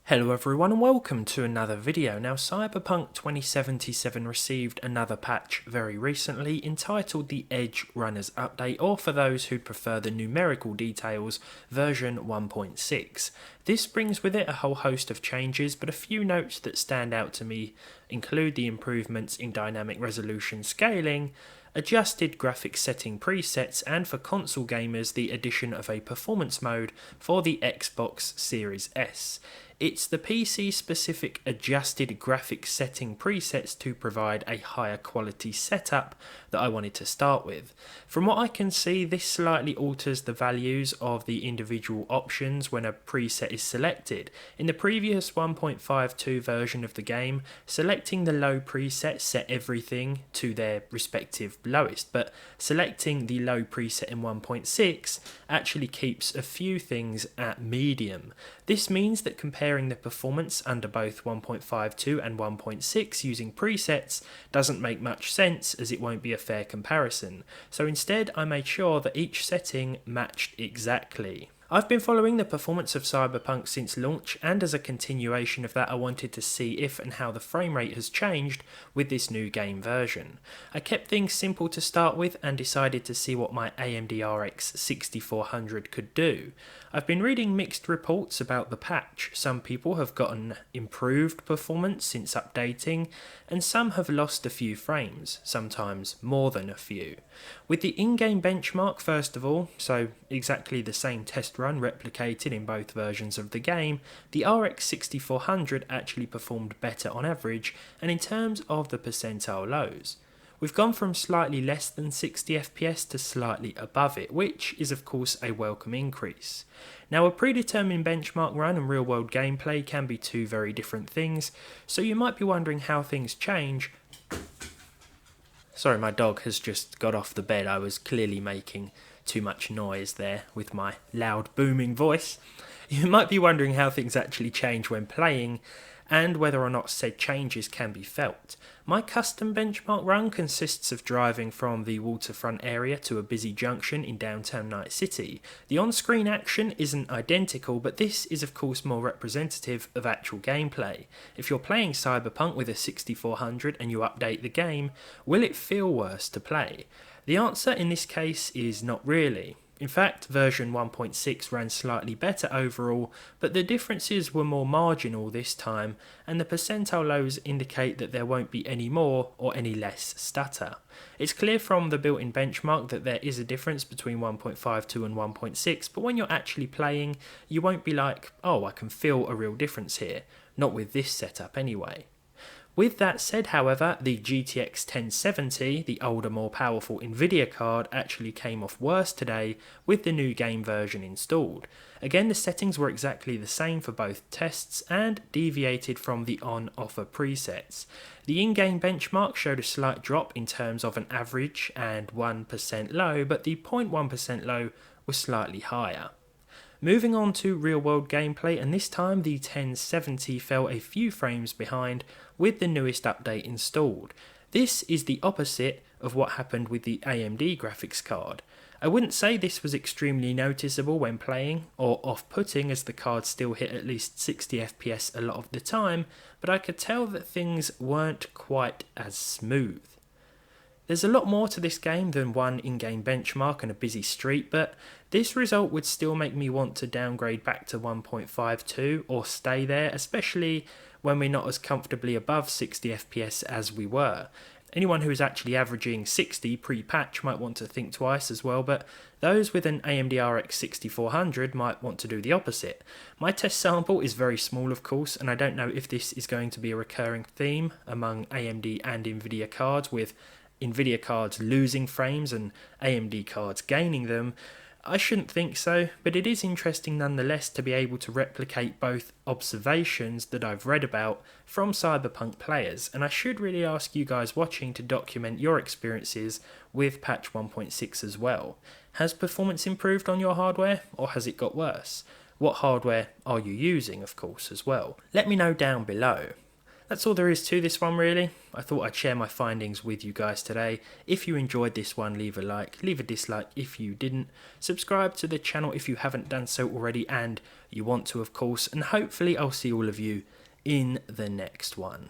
Hello everyone and welcome to another video. Now Cyberpunk 2077 received another patch very recently entitled the Edge Runners Update, or for those who prefer the numerical details, version 1.6. This brings with it a whole host of changes, but a few notes that stand out to me include the improvements in dynamic resolution scaling, adjusted graphics setting presets, and for console gamers the addition of a performance mode for the Xbox Series S. It's the PC specific adjusted graphics setting presets to provide a higher quality setup that I wanted to start with. From what I can see, this slightly alters the values of the individual options when a preset is selected. In the previous 1.52 version of the game, selecting the low preset set everything to their respective lowest, but selecting the low preset in 1.6 actually keeps a few things at medium. This means that comparing the performance under both 1.52 and 1.6 using presets doesn't make much sense, as it won't be a fair comparison. So instead I made sure that each setting matched exactly. I've been following the performance of Cyberpunk since launch, and as a continuation of that I wanted to see if and how the frame rate has changed with this new game version. I kept things simple to start with and decided to see what my AMD RX 6400 could do. I've been reading mixed reports about the patch. Some people have gotten improved performance since updating, and some have lost a few frames, sometimes more than a few. With the in-game benchmark first of all, so exactly the same test run replicated in both versions of the game, the RX 6400 actually performed better on average, and in terms of the percentile lows. We've gone from slightly less than 60 FPS to slightly above it, which is of course a welcome increase. Now, a predetermined benchmark run and real world gameplay can be two very different things, so you might be wondering how things change. Sorry, my dog has just got off the bed. I was clearly making too much noise there with my loud booming voice. You might be wondering how things actually change when playing, and whether or not said changes can be felt. My custom benchmark run consists of driving from the waterfront area to a busy junction in downtown Night City. The on-screen action isn't identical, but this is of course more representative of actual gameplay. If you're playing Cyberpunk with a 6400 and you update the game, will it feel worse to play? The answer in this case is not really. In fact, version 1.6 ran slightly better overall, but the differences were more marginal this time, and the percentile lows indicate that there won't be any more or any less stutter. It's clear from the built-in benchmark that there is a difference between 1.52 and 1.6, but when you're actually playing, you won't be like, oh, I can feel a real difference here. Not with this setup anyway. With that said, however, the GTX 1070, the older, more powerful Nvidia card, actually came off worse today with the new game version installed. Again, the settings were exactly the same for both tests and deviated from the on-offer presets. The in-game benchmark showed a slight drop in terms of an average and 1% low, but the 0.1% low was slightly higher. Moving on to real-world gameplay, and this time the 1070 fell a few frames behind with the newest update installed. This is the opposite of what happened with the AMD graphics card. I wouldn't say this was extremely noticeable when playing, or off-putting as the card still hit at least 60 FPS a lot of the time, but I could tell that things weren't quite as smooth. There's a lot more to this game than one in-game benchmark and a busy street, but this result would still make me want to downgrade back to 1.52 or stay there, especially when we're not as comfortably above 60 FPS as we were. Anyone who is actually averaging 60 pre-patch might want to think twice as well, but those with an AMD RX 6400 might want to do the opposite. My test sample is very small of course, and I don't know if this is going to be a recurring theme among AMD and Nvidia cards, with Nvidia cards losing frames and AMD cards gaining them. I shouldn't think so, but it is interesting nonetheless to be able to replicate both observations that I've read about from Cyberpunk players, and I should really ask you guys watching to document your experiences with patch 1.6 as well. Has performance improved on your hardware, or has it got worse? What hardware are you using, of course, as well? Let me know down below. That's all there is to this one really. I thought I'd share my findings with you guys today. If you enjoyed this one, leave a like, leave a dislike if you didn't. Subscribe to the channel if you haven't done so already and you want to, of course, and hopefully I'll see all of you in the next one.